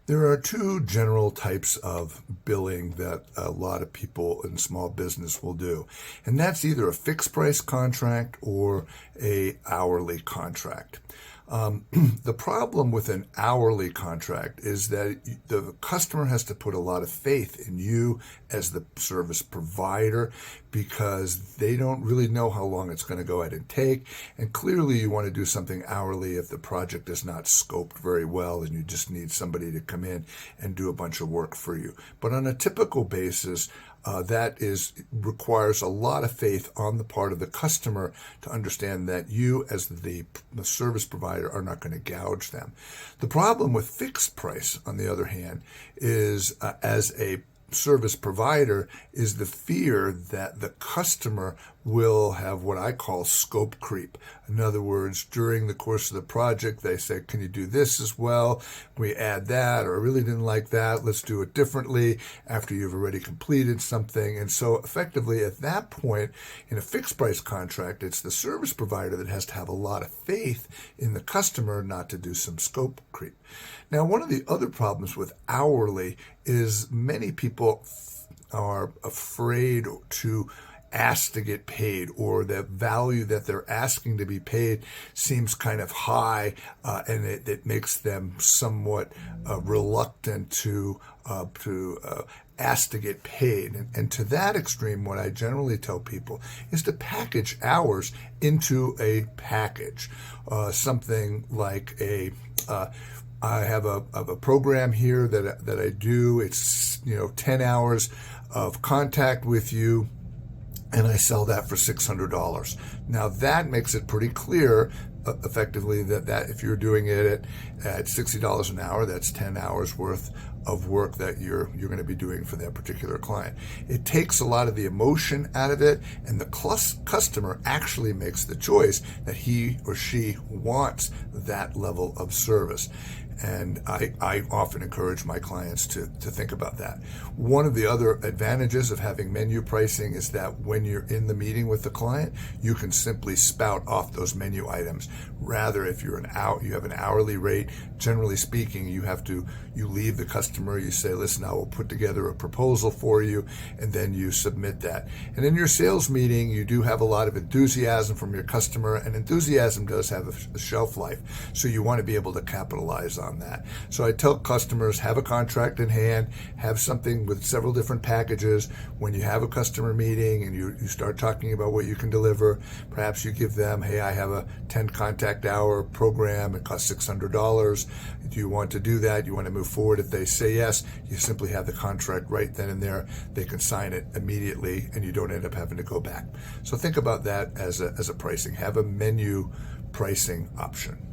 There are two general types of billing that a lot of people in small business will do, and that's either a fixed price contract or a hourly contract. The problem with an hourly contract is that the customer has to put a lot of faith in you as the service provider because they don't really know how long it's going to go ahead and take. And clearly you want to do something hourly if the project is not scoped very well and you just need somebody to come in and do a bunch of work for you. But on a typical basis, requires a lot of faith on the part of the customer to understand that you as the service provider are not going to gouge them. The problem with fixed price, on the other hand, is as a service provider is the fear that the customer will have what I call scope creep. In other words, during the course of the project, they say, can you do this as well? Can we add that? Or I really didn't like that. Let's do it differently after you've already completed something. And so effectively at that point, in a fixed price contract, it's the service provider that has to have a lot of faith in the customer not to do some scope creep. Now, one of the other problems with hourly is many people are afraid to ask to get paid, or the value that they're asking to be paid seems kind of high, and it makes them somewhat reluctant to ask to get paid. And to that extreme, what I generally tell people is to package hours into a package, something like I have a program here that I do. It's 10 hours of contact with you, and I sell that for $600. Now that makes it pretty clear, effectively, that if you're doing it at $60 an hour, that's 10 hours worth of work that you're going to be doing for that particular client. It takes a lot of the emotion out of it, and the customer actually makes the choice that he or she wants that level of service. And I often encourage my clients to think about that. One of the other advantages of having menu pricing is that when you're in the meeting with the client, you can simply spout off those menu items. Rather, if you have an hourly rate, generally speaking, you leave the customer, you say, listen, I will put together a proposal for you, and then you submit that. And in your sales meeting, you do have a lot of enthusiasm from your customer, and enthusiasm does have a shelf life. So you want to be able to capitalize on that. So I tell customers, have a contract in hand, have something with several different packages. When you have a customer meeting and you start talking about what you can deliver, perhaps you give them, hey, I have a 10 contact hour program. It costs $600. Do you want to do that? You want to move forward? If they say yes, you simply have the contract right then and there. They can sign it immediately, and you don't end up having to go back. So think about that as a pricing. Have a menu pricing option.